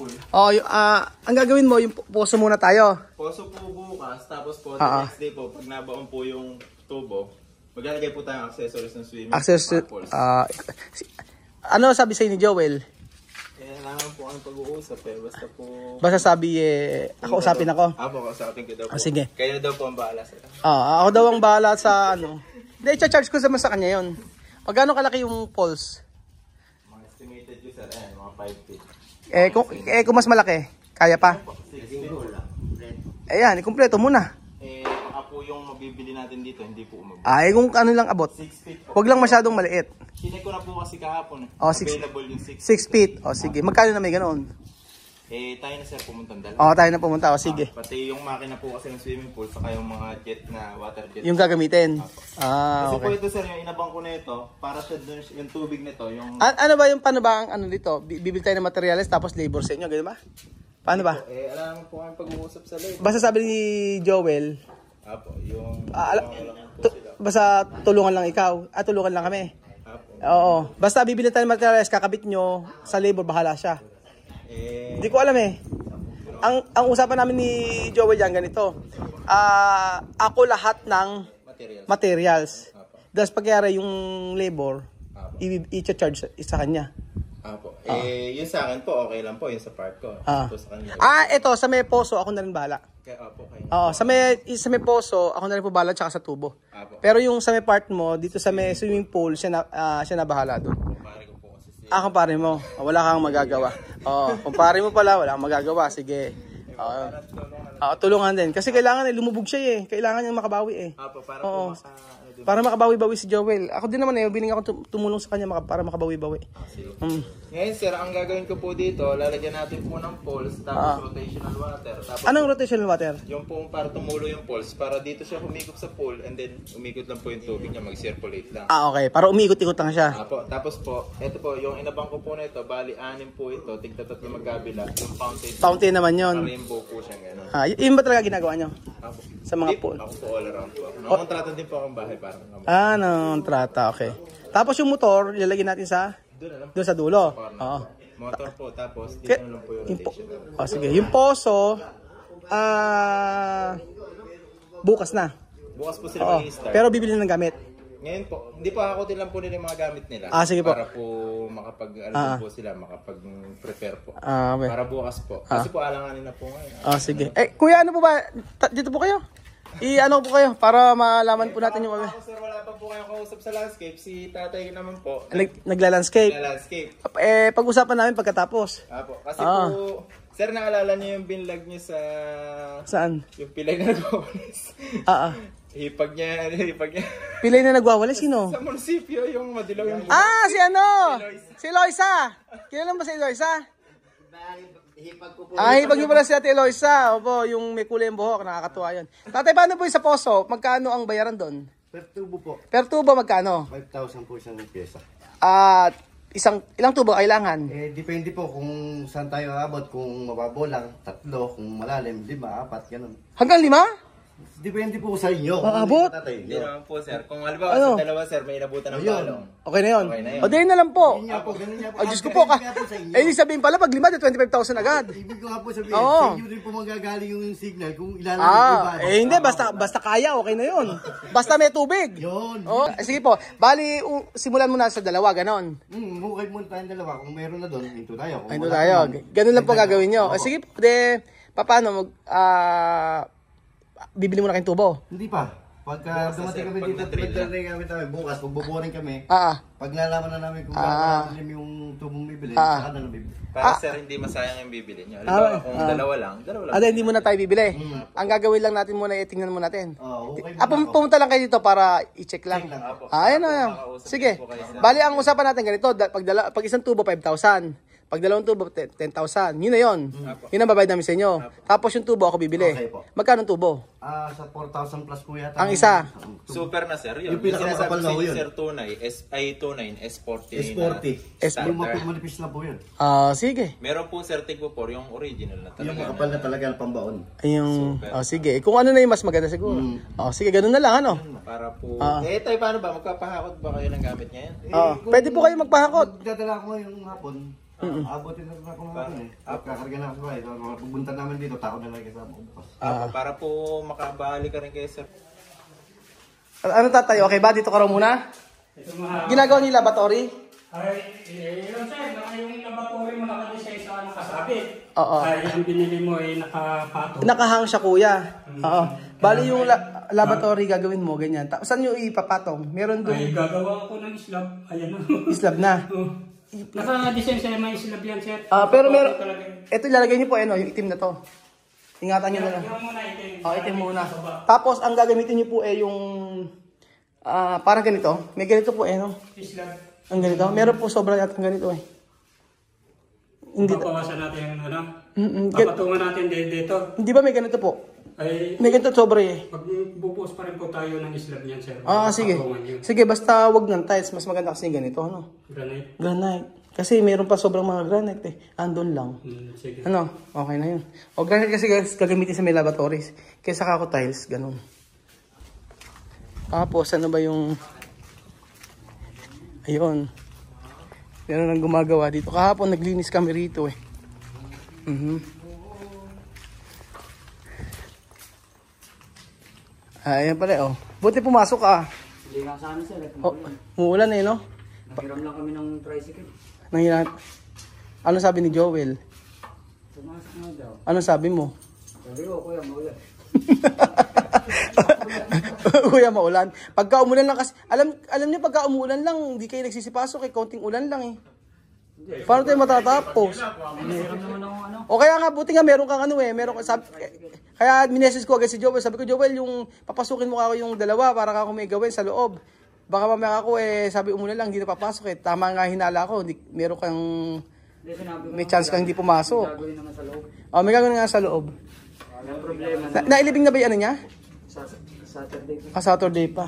pool. Oh, ang gagawin mo, yung poso muna tayo. Poso po bukas, tapos po the next day po, pag nabaon po yung tubo, maglalagay po tayong accessories ng swimming pool. Ano sabi sa'yo ni Joel? Kailangan po ang pag-uusap basta po... Basta sabi ako usapin ako. Kausapin ko daw po. Sige. Kayo na daw po ang bahala sila. Ako daw ang bahala sa ano. Hindi, i-charge ko naman sa kanya yun. Pagkano kalaki yung poles? Mga estimated yun sir, mga 5 feet. Kung mas malaki, kaya pa? 6 feet. Ayan, ikumpleto muna. Baka po yung mabibili natin dito, hindi po umabot. Kung ano lang abot. 6 feet po. Huwag lang masyadong maliit. Chinek ko na po kasi kahapon. Available yung 6 feet. Sige. Magkano na may ganoon? Tayo na sir, pumuntang dalawa. Tayo na pumunta. Sige. Pati yung makina po kasi ng swimming pool, saka yung mga jet na water jet. Yung gagamitin? Kasi Okay. po ito sir, yung inabang ko na ito, para sa dun, yung tubig nito, yung... Ano ba yung, paano ba ang ano dito? Bibili tayo ng materials tapos labor sa inyo, gano'n ba? Paano ba? Alam mo po kami pag-uusap sa labor. Basta sabi ni Joel, yung... basta tulungan lang ikaw. Tulungan lang kami. Oo. Basta bibili tayo ng materials, kakabit nyo, sa labor, bahala siya. Hindi ko alam Ang usapan namin ni Joel yan, ganito. Ako lahat ng materials. Tapos pagkayari yung labor, i-charge sa kanya. Yun sa akin po, okay lang po. Yun sa part ko. Sa kanya. Ito, sa may poso, ako na rin bahala. Sa may poso, ako na rin po bahala, tsaka sa tubo. Pero yung sa may part mo, dito sa may swimming pool, siya na bahala doon. Kumpare mo. Wala kang magagawa. Kumpare mo pala, wala kang magagawa. Sige. Tulungan din. Kasi kailangan lumubog siya Kailangan niya makabawi para makabawi-bawi si Joel. Ako din naman biling ako tumulong sa kanya para makabawi-bawi. Ngayon sir, ang gagawin ko po dito, lalagyan natin po ng poles, tapos rotational water. Tapos anong rotational water? Yung pong para tumulo yung poles, para dito siya humikot sa pool, and then umikot lang po yung tubig niya, mag-circulate lang. Okay. Para umikot-ikot lang siya. Tapos po, ito po, yung inabang ko po na ito, bali 6 po ito, tigtatat na magkabila, yung fountain. Fountain naman yun. Rainbow po siya gano'n. Yun ba talaga ginagawa nyo? Sa mga pool? Ako po all around po. Nakontratan din po akong bahay parang trata, okay. Tapos yung motor, ilalagay natin sa doon sa dulo. Motor po, tapos dito na lang po yung rotation. Sige, yung poso, bukas na. Bukas po sila mag-i-start. Pero bibili ng gamit. Ngayon po, hindi pa ako lang po nila yung mga gamit nila. Sige po. Para po po sila, makapag-prepare po. Okay. Para bukas po. Kasi po alanganin na po ngayon. Sige. Kuya, ano po ba? Dito po kayo? Ano po kayo para malaman po natin yung Sir, wala pa po kayong kausap sa landscape. Si tatay naman po. Nagla-landscape. Pag-usapan namin pagkatapos. Kasi po, sir, naalala niyo yung binlog niyo sa... Saan? Yung pilay na nagwawalis. Hipag niya. Pilay na nagwawalis? Sino? Sa munisipyo, yung madilaw yung... Si ano? Si Eloisa. Kilala mo ba si Eloisa? Hipag niyo pala si Ate Eloisa. Opo, yung may kulay yung buhok. Nakakatuwa yun. Tatay, paano po yung sa poso? Magkano ang bayaran doon? Per tubo po. Per tubo magkano? 5,000 po isang pyesa. Ilang tubo kailangan? Depende po kung saan tayo aabot. Kung mababaw lang, 3. Kung malalim, 5, 4, ganun. Hanggang 5? Depende po sa inyo. Abot? Hindi naman po, sir. Kung halimbawa sa dalawa, sir, may inabutan ng balong. Okay na yun. O, dahil na lang po. Ganun nga po. Diyos ko po ka. Ibig sabihin pala, pag 5, 25,000 agad. Ibig ko nga po sabihin, sa inyo rin po manggagaling yung signal kung ilalang iba. Hindi, basta kaya, okay na yun. Basta may tubig. Yun. Sige po, bali, simulan mo na sa 2, ganon. Hukay muna tayong 2. Kung meron na doon, hinto tayo. Hinto tayo. Ganun lang po gagawin nyo. Sige, paano, bibili mo na kayong tubo? Hindi pa. Pagka dumating kami dito, nagdaray kami tayo. Bukas, magbuboring kami. Pag nalaman na namin kung gano'n yung tubong bibili, saka na bibili. Para sir, hindi masayang yung bibili nyo. Halimbawa, kung dalawa lang. Hindi muna tayo bibili. Ang gagawin lang natin muna, tingnan mo natin. Okay. Pumunta lang kayo dito para i-check lang. Ayan na. Sige. Bali, ang usapan natin ganito, pag isang tubo, 5,000. Pag 2 tubo, 10,000. Yun na yun. Yun ang babayad namin sa inyo. Tapos yung tubo, ako bibili. Magkano tubo? Sa 4,000 plus po yata. Ang isa? Super na sir. Yun. Yung pinakamakapal na yun. Sir, tunay. S9, S40. S40. Standard. Yung manipis na po yun. Sige. Meron po sir, Tigbo 4, yung original na talaga. Yung makapal na talaga ang pambaon. Sige. Kung ano na yung mas maganda siguro. Sige, ganun na lang, ano? Para po... tayo paano ba? Magpapahakot ba kayo ng gamit ngayon? Pwede po kayo magpahakot. Magdadala ko ngayong hapon. Abutin na ako natin eh. Kakarga na ako sa bahay. Pupunta namin dito, takot na lang kasama ko bukas. Para po makabali ka rin kayo sir. Ano tatay? Okay ba? Dito ka raw muna? Ginagawa niyo laboratory? Ay, yun sir, yung laboratory mo nakalisay sa nakasabit. Oo. Ay, yung binili mo ay nakapatong. Nakahang siya kuya. Oo. Bali yung laboratory gagawin mo, ganyan. Saan nyo ipapatong? Meron doon. Ay, gagawa ko ng slab. Ayan o. Slab na. Naka-design sa'yo may slab yan sir. Pero meron, ito ilalagay niyo po, yung itim na to. Ingatan nyo na lang. Yung muna itim. Itim muna. Tapos, ang gagamitin niyo po yung, parang ganito. May ganito po no? Slab. Ang ganito. Meron po sobra yata ng ganito Hindi. Papawasan natin yung ano. Papatungan natin dito. Hindi ba may ganito po? Ay, may ganito sobra Pag bubuhos pa rin po tayo ng slab niyan sir. Sige. Sige, basta wag ng tiles. Mas maganda kasi ganito, Granite. Granite. Kasi meron pa sobrang mga granite Andun lang. Sige. Okay na yun. O granite kasi guys, gagamitin sa may laboratories. Kaysa kako tiles, ganun. Tapos, ano ba yung... Ayun. Meron nang gumagawa dito. Kahapon, naglinis kami rito Ayan pala Buti pumasok ka. Hindi nga sana sir. Umuulan no? Naghiram lang kami ng tricycle. Nangirat. Ano sabi ni Joel? Pumasok na daw. Ano sabi mo? Sabi ko, kuya, maulan. Kuya, maulan. Pagka umulan lang kasi, alam niyo pagka umulan lang, hindi kayo nagsisipasok konting ulan lang Paano tayo matatapos? Naghiram naman ako O kaya nga, buti nga meron kang meron kang sabi, kaya minesis ko agad si Joel. Sabi ko, Joel, yung papasukin mo ako yung dalawa para ka may gawin sa loob. Baka mamaya ako sabi umulan lang, hindi na papasok Tama nga hinala ko, meron kang, may chance kang hindi pumasok. Gagawin naman sa loob. May gagawin nga sa loob. Walang problema. Nailibing na ba yung niya? Saturday pa. Saturday pa.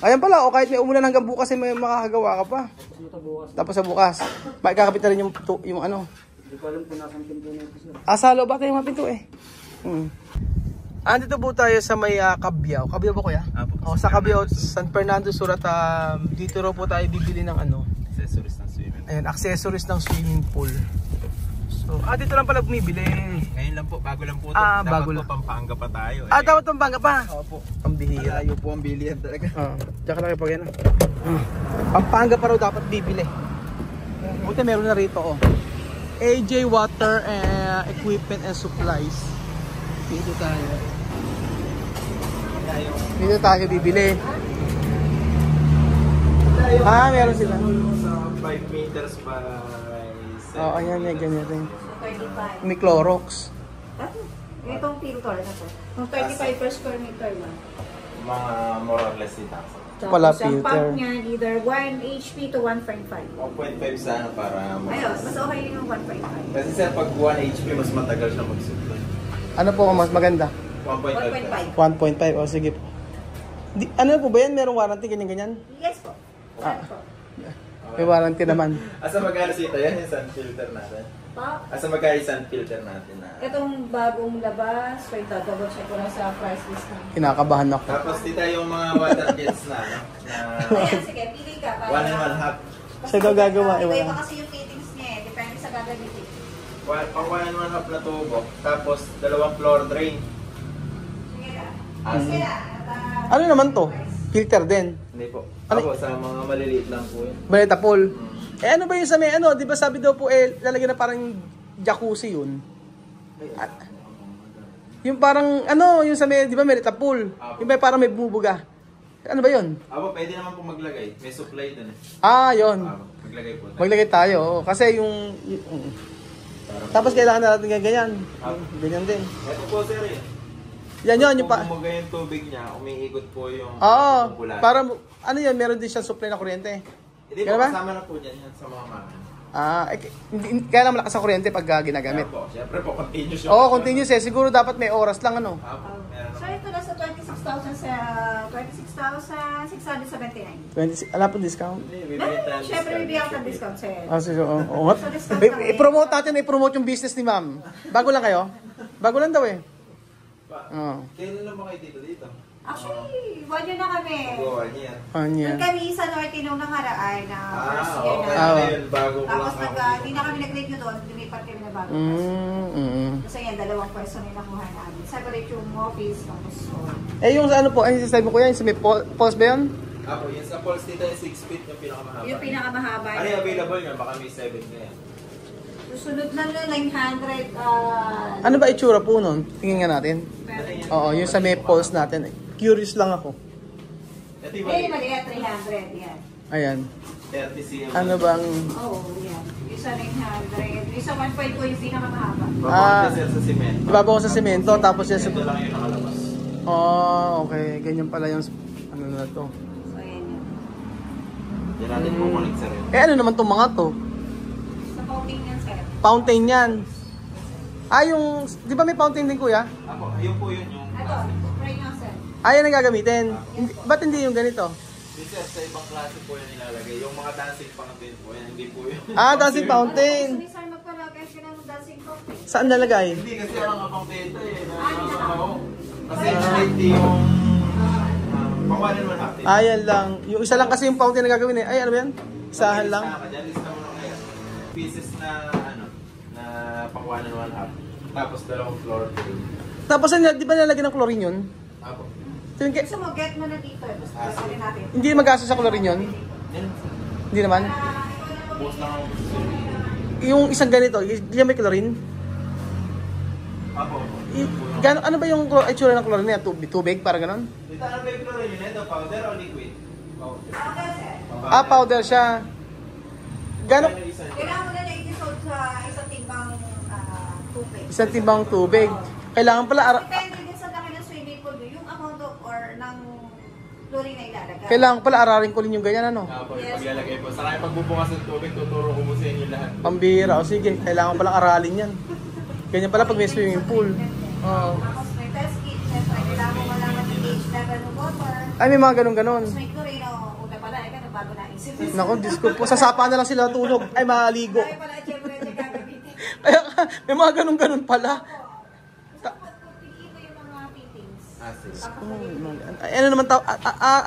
Ayan pala, kahit may umulan hanggang bukas may makakagawa ka pa. Tapos sa bukas. Makakapit na rin yung ano. Hindi ko alam kung nasang pinto na ito sir. Sa loob ata yung mga pinto Andito po tayo sa may Cabiao. Cabiao ba kuya? Sa Cabiao, San Fernando Surat. Dito raw po tayo bibili ng accessories ng swimming. Ayan, accessories ng swimming pool. So, dito lang pala bumibili. Ngayon lang po, bago lang po ito. Bago lang. Pampanga pa tayo. Dapat Pampanga pa? Opo. Pambihira. Malayo po ang bilihan talaga. Tsaka lang pag yan. Pampanga pa raw dapat bibili. Buti meron na rito AJ Water Equipment and Supplies. Dito tayo. Dito tayo bibili. Meron sila. Sa 5 meters by 7 ayan, ganyan rin. 35. May Clorox. Itong filter na to. Yung 35 per square meter lang. mga more or less ita. Wala Tapos ang filter. pump niya, either 1 HP to 1.5. 1.5 sana para Ayun, mas okay yung 1.5. Kasi sir, pag 1 HP, mas matagal siya mag-supply. Ano po ang mas maganda? 1.5. 1.5. 1.5. Sige po. Ano po ba yan? Merong warranty ganyan-ganyan? Yes po. Yes po. May warranty naman. Asa magkano sita yan, yung sun filter natin? Pa, Asa magkano yung sun filter natin na? itong bagong labas, wait, double check ko lang sa price list na. Kinakabahan ako. Tapos tita yung mga water jets na, no? Na Ayan, sige, pili ka. 1 and 1/2. Siya daw gagawa, Iba wala. kasi yung fittings niya depende sa gagamitin. Pang 1 and 1/2 na tubo. Tapos 2 floor drain. Sige na. Sige na. Ano naman to? Filter din. Hindi po. Ano? Ako, sa mga maliliit lang po yun. Baleta pool. Ano ba yung sa may di ba sabi daw po lalagyan na parang jacuzzi yun? Yung parang yung sa may, di ba may pool? Yung may parang may bumubuga. Ano ba yun? Abo, pwede naman po maglagay. May supply dun eh. Yun. Maglagay po. Maglagay tayo. Kasi yung tapos kailangan natin ganyan. Ganyan din. Ito po sir eh. Yan yun. Yung Kung bumuga yung tubig niya, umiikot po yung popular. para yun, meron din siyang supply na kuryente. Hindi po, Kaya ba? kasama na po dyan yan sa mga mamin. Kaya lang malakas ang kuryente pag ginagamit. Kaya po, syempre po, continuous yung... Oo, continuous Siguro dapat may oras lang Meron So ito na sa 26,000 sa 26,679. Wala po discount. Siyempre bibigyan ka ng discount sir. Sige, oo. So, discount lang eh. I-promote natin, i-promote yung business ni ma'am. Bago lang kayo? Bago lang daw eh. Kailan lang ba kayo dito? Actually, 1 year na kami. One year. Doon kami sa Norte nung nangaraan na first year okay. na. Yun, bago ko Tapos lang hindi na kami nag-review doon, lumipat kami na bago. Kasi yan, 2 pwesto na yung nakuha namin. Separate yung office, tapos Eh yung ano po, ay sasabi mo ko yan, sa may pulse ba yun? Ako, yun sa pulse dito yung 6 feet yung pinakamahaba. yung pinakamahaba. Ano yung available nyo? Baka may 7 na yan. Susunod na nun, 900. Ano ba itsura po nun? Tingin nga natin. Oo, yung sa may pulse natin. Curious lang ako. Ito yung Eh, maliit, 300. Yan. Ayan. 30 cm. Ano bang... Oo, yan. Yung sa 900. Yung sa 1.2 yung pinakamahaba. Babawag na sa cement. Ibabaw ko sa semento, tapos yan sa... Ito lang yung nakalabas. Oh, okay. Ganyan pala yung... Ano na to. So, yan yun. Yan natin kukulit sa rin. Eh ano naman tong mga to? Sa coating yan, sir. Fountain yan. Ah, yung... Di ba may fountain din kuya? Ako, ayun po yun yung Ito, spray nga, sir. Ah, yan ang gagamitin. Ba't hindi yung ganito? Sir, sa ibang klase po yan nilalagay. Yung mga dancing fountain po yan, hindi po yun. Ah, dancing fountain. Gusto ni sir magpalagay ka ng dancing coating. Saan nalagay? Hindi kasi ang kapang benta eh. Kasi hindi yung pangwanan mo natin. Ah, yan lang. Yung isa lang kasi yung fountain na gagawin eh. Ay, ano ba yan? Isahan lang. Lista mo lang ngayon. Pieces na ano, na pangwanan 1/2. Tapos 2 floor. Tapos di ba nalagyan ng chlorine yun? Apo. Gusto mo, get mo na dito. Gusto sabi natin. Hindi magastos sa chlorine yun? Yan. Hindi naman. Post lang ako. Yung isang ganito, hindi may chlorine? Apo. Ano ba yung itsura ng chlorine niya? Tubig? Para ganon? Dito ano ba yung chlorine yun? Ito, powder o liquid? Powder. Ah, powder siya. Gano'n? Kailangan mo na niya i-dissolve sa isang timbang tubig. Isang timbang tubig. Kailangan pala... Depende din sa laki ng swimming pool, yung amount of or ng chlorine na ilalagay. Kailangan pala ararin ko rin yung ganyan, ano? Apo, yung paglalagay po. Saka yung pagbubukas ng tubig, tuturo ko po sa inyo lahat. Pambira. O sige, kailangan palang aralin yan. Ganyan pala pag may swimming pool. Oo. Tapos may test kit, syempre kailangan mo malaman yung pH level ng water. Ay, may mga ganun-ganon. Tapos may chlorine, una pala, bago na isip. Naku, Diyos ko po. Sa sapa na lang sila tulog. Ay, maligo. Kaya pala, syempre, siya gagamitin. Kaya may mga ganun-ganun pala. Piliin mo yung mga fittings. Sige. Ay, ano naman tawag?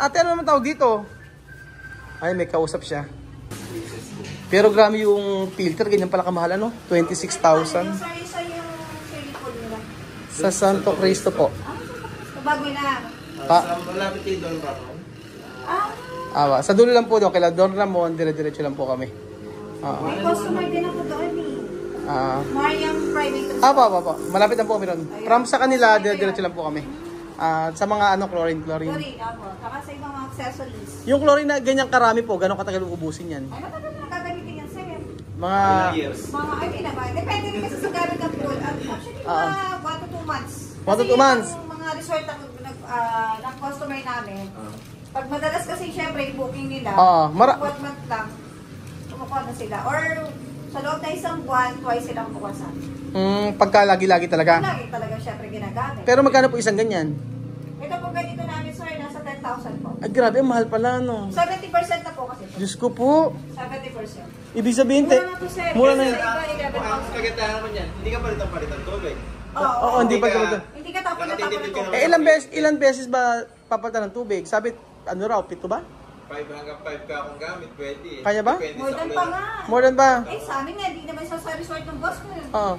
Ate, ano naman tawag dito? Ay, may kausap siya. Pero grabe yung filter, ganyan pala kamahal, ano? 26,000. Yung isa yung swimming pool nila. Sa Santo Cristo po. Bago na. Sa malapit kay Don Ramon. Sa dulo lang po doon, kay Don Ramon, dire-diretso lang po kami. May customer din ako doon eh. Mariam Private. Pa. Malapit lang po kami doon. From sa kanila, dire-diretso lang po kami. Sa mga chlorine. Chlorine, ako. Saka sa ibang mga accessories. Yung chlorine na ganyang karami po, gano'ng katagal ubusin yan? Ay, matagal na gagamitin yan, sir. Mga... Years. Ay, hindi naman. Depende rin kasi sa gamit ng pool. Actually, mga 1 to 2 months. 1 to 2 months? Kasi yung mga resort ng customer namin, pag madalas kasi syempre yung booking nila, 1 month lang, kumukuha na sila. Or sa loob na isang buwan, twice silang bukasan. Pagka lagi-lagi talaga? Lagi talaga syempre ginagamit. Pero magkano po isang ganyan? Ito po ganito namin, sir, nasa 10,000 po. Ay, grabe, mahal pala, no? 70% na po kasi. Diyos ko po. 70%. Ibig sabihin, Mura na po, sir. mura na yun. Ang kagandahan naman yan, hindi ka palitan tubig. Oo, hindi pa ganito. Hindi ka tapon na tapon ko. Ilan beses ba papalitan ng tubig? Sabi, ano raw, 7 ba? 5 hanggang 5 ka kung gamit, pwede. Kaya ba? Depende More sa than kulay. pa nga. More than ba? Eh, sa amin nga, hindi naman sa resort ng boss ko. Oo.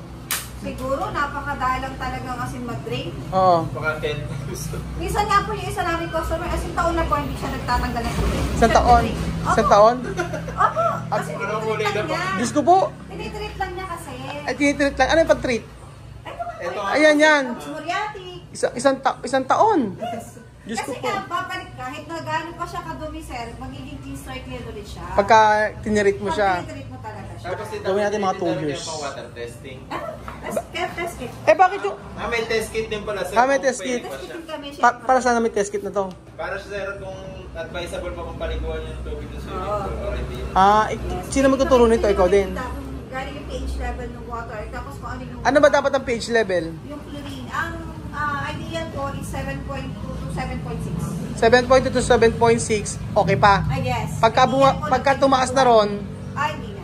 Siguro, napakadalang talaga kasi mag-drain. Oo. Baka 10 gusto. Minsan nga po yung isa namin customer, as in taon na po, hindi siya nagtatanggal ng tubig. Isang taon? Isang taon? Opo, kasi tinitreat lang niya. Diyos ko po. Tinitreat lang niya kasi. Ay, tinitreat lang. Ano yung pag-treat? Ito, Ayan yan. Muriatic. Isang taon. Diyos ko Kasi po. nga, babalik kahit na gano'n pa siya kadumi, sir, magiging clean start clear ulit siya. Pagka tinirit mo siya. Pag tinitreat mo talaga siya. Tapos ito, Gawin natin mga 2 meron years. din pang water testing. Test kit. Eh, bakit yung... May test kit din pala sir. May kung test kit. pwede pa Test siya. kit kami siya. Para saan namin test kit na to? Para sir kung advisable pa kung paliguan yung tubig ng swimming pool or hindi. Sino magtuturo nito? Ikaw din. Galing yung pH level ng water, tapos kung ano yung... Ano ba dapat ang pH level? Yung chlorine. Ang ideal ko is 7.2 to 7.6. 7.2 to 7.6, okay pa. Yes. Pagka tumaas na ron, hindi na.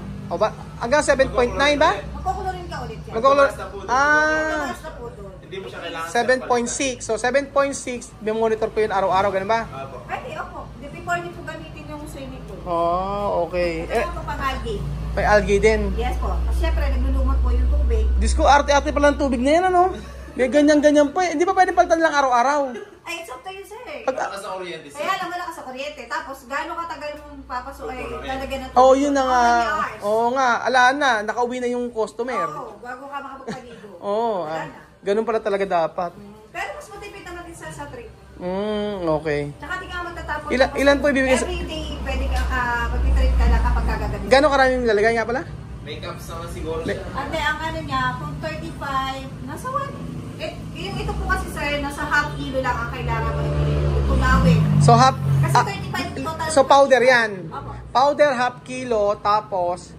hanggang 7.9 ba? Magkukulorin ka ulit yan. Magkukulor. Tumaas na po doon. hindi mo siya kailangan. 7.6. So 7.6, may monitor ko yun araw-araw, ganun ba? Apo. Pwede, opo. Before niyo po gamitin yung swimming pool. Oh, okay. Ito po pang algae. May algae din. Yes po. Kasi syempre, naglulumot po yung tubig. Diyos ko, arte-arte pala ng tubig na yan, ano? May ganyan-ganyan pa eh. Hindi pa pwede palitan lang araw-araw. Ay, it's up to you, sir. Wala ka sa kuryente, sir. Kaya lang wala ka sa kuryente. Tapos, gaano katagal mong papasok ay lalagyan ng tubig? Oo, yun na nga. How many hours? Oo nga, alaan na. Nakauwi na yung customer. Oo, bago ka makapagpaligo. Oo, Wala na. ganun pala talaga dapat. Pero mas matipid naman din sa trip. Okay. Tsaka di ka magtatapos. Ilan po ibibigay sa... Every day, pwede ka mag-trip ka lang kapag gagamitin. Gano'ng karaming lalagay nga pala? Makeups naman siguro siya. Ate, ang ano niya, kung 35, nasa 1. Ito po kasi sir, nasa half kilo lang ang kailangan mo tunawin. So half... Kasi 35 total. So powder yan. Opo. Powder half kilo, tapos...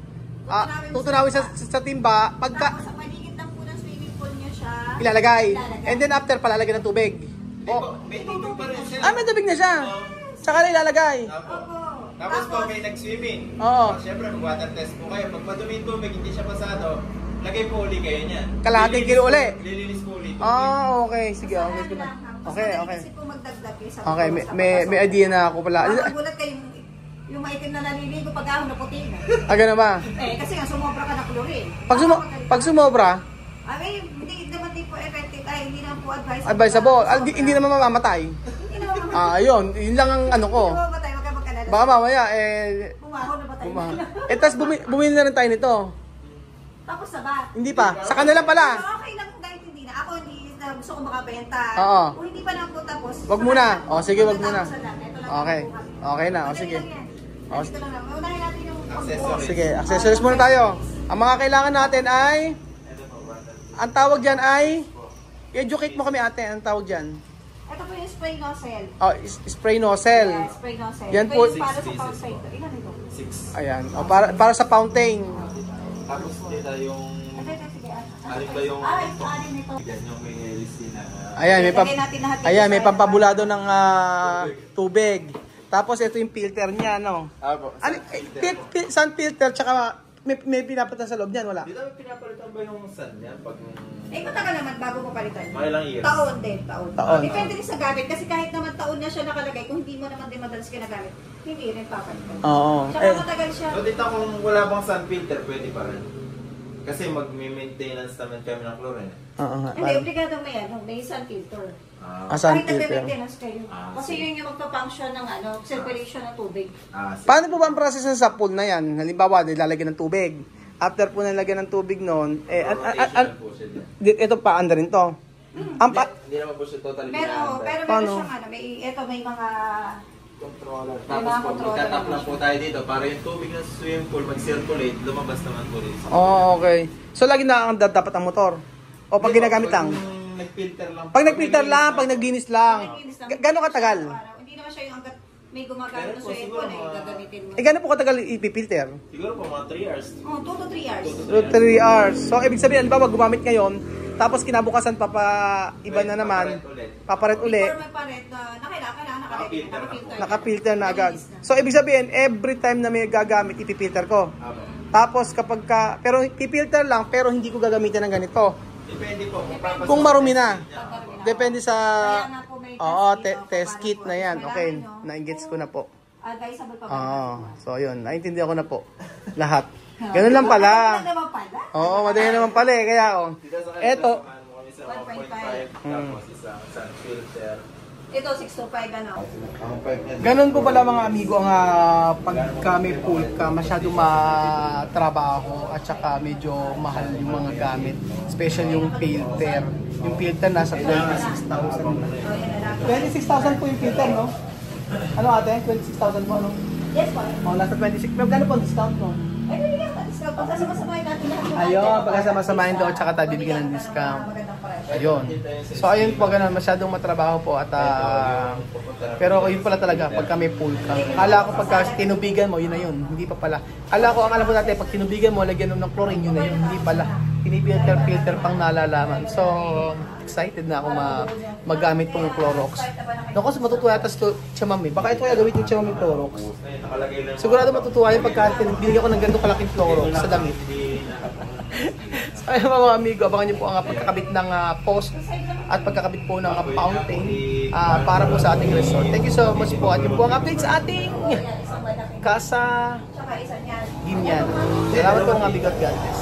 tutunawin sa timba. Pagka... Tapos sa paligid lang po ng swimming pool niya siya. Ilalagay. And then after palalagay ng tubig. May tubig pa rin siya. May tubig na siya. Tsaka na ilalagay. Apo. Opo. Tapos po may nag-swimming. Oo. Siyempre mag-water test po kayo. Pag madumi yung tubig, hindi siya pasado, lagay po uli kayo niyan. Kalahating kilo uli. Lilinis po ulit. Okay. Sige, okay ko na. Okay. Kasi po magdagdag kayo sa Okay, may idea na ako pala. Magulat kayo yung maitim na naliligo pag ahon na puti na. Ganun ba? Kasi nga sumobra ka na chlorine. Pag sumobra, Hindi naman din po effective. Hindi naman po advisable. advisable. Hindi naman mamamatay. Hindi naman mamatay. Ayun. Yun lang ang ano ko. Hindi naman mamatay. Huwag ka magkalala. Baka mamaya, Bumahon na ba tayo? tas bumili na rin tayo nito. Tapos na ba? Hindi pa. Sa kanila pala. So, okay lang dahil hindi na. Ako hindi na gusto ko makabenta. Oo. Kung hindi pa na po tapos. Wag muna. Sige, wag muna. Ito lang Okay. po kami. Okay na. Madali Sige. lang yan. Dito lang lang. Unahin natin yung Accessories. Sige, accessories muna tayo. Ang mga kailangan natin ay, ang tawag dyan ay, educate mo kami ate, ang tawag dyan. Ito po yung spray nozzle. Spray nozzle. Yes, spray nozzle. Yan Ito po. yung para sa fountain. Ilan ito? 6. Ayan. Para sa fountain. Tapos dito yung... Ito, sige. Alin ba yung... Ito, alin ito. Yan yung may listina. Ayan, Lagyan natin lahat dito ayan, sa- may pampabulado ng tubig. Tapos ito yung filter niya, no? Apo. Ano, sun filter, tsaka may pinapatan sa loob niyan, wala? Dito may pinapalitan ba yung sun niya? Pag... Matagal naman bago mo palitan. Mga ilang years? Taon din, taon. Taon. Depende rin sa gamit. Kasi kahit naman taon na siya nakalagay, kung hindi mo naman din madalas ginagamit, hindi rin papalitan. Oo. Tsaka matagal siya. So dito kung wala bang sun filter, pwede pa rin. Kasi mag-maintenance naman kami ng chlorine. Oo nga. Hindi, obligado may may sun filter. Sun Kahit filter. nagme-maintenance kayo. Kasi yun yung magpa-function ng circulation ng tubig. Paano po ba ang process sa pool na yan? Halimbawa, nilalagyan ng tubig. After po nilagyan ng tubig noon, ito pa, anda rin to. Hindi naman po siya totally Pero Paano? meron siyang may mga controller. May Tapos mga po, controller magtatap naman lang po tayo dito para yung tubig ng swimming pool mag-circulate, lumabas naman po rin. Okay. So, lagi nakakandad dapat ang motor? O pag ginagamit lang? Nag-filter lang. Pag nag-filter lang, pag naglinis lang. Gano'ng katagal? Hindi naman siya yung hanggat may gumagamit na swimming pool eh, gagamitin mo. Gano'n po katagal ipipilter? Siguro po mga 3 hours. 2 to 3 hours. 3 hours. So, ibig sabihin, ba, gumamit ngayon, tapos kinabukasan iba na naman, paparet uli, Before magparet, kailangan nakafilter. nakapilter na agad. So, ibig sabihin, every time na may gagamit, ipipilter ko. Tapos, pero ipipilter lang, pero hindi ko gagamitin ng ganito. Depende po. Kung marumi na. Depende sa... Kaya nga po may test kit na yan. Okay, na-engage ko na po. Advisable pa ba? So, yun. Naintindihan ko na po. Lahat. Ganun lang pala. Ano naman pala? Oo, madali naman pala eh. Kaya, eto. 1.5. Tapos isang sun filter. Ito, 625 ano. Ganun po pala mga amigo ang pagka may pool ka, masyadong matrabaho at saka medyo mahal yung mga gamit. Special yung filter. Yung filter nasa 26,000. 26,000 po yung filter, no? Ano ate? 26,000 po, ano? Yes po. Nasa 26. Pero gano'n po ang discount, no? Ay, bibigyan ka discount. Pagkasama-samahin natin lahat. Ayun, pagkasama-samahin daw at saka tayo bibigyan ng discount. Magandang presyo. Ayun. So ayun po ganun, masyadong matrabaho po at pero yun pala talaga pagka may pool ka. Kala ko pagka tinubigan mo, yun na yun. Hindi pa pala. Kala ko, ang alam ko natin, pag tinubigan mo, lagyan mo ng chlorine, yun na yun. Hindi pala. Pinipilter pang nalalaman. So, excited na ako magamit tong Clorox. Naku, matutuwa yata si Mami. Baka ito kaya gamitin si Mami Clorox. Sigurado matutuwa yun pagka binigyan ko ng ganito kalaking Clorox sa damit. Ay mga amigo, abangan niyo po ang pagkakabit ng post at pagkakabit po ng fountain para po sa ating resort. Thank you so much po. At yun po ang update sa ating Casa Ginyan. Salamat po mga amigo at God bless.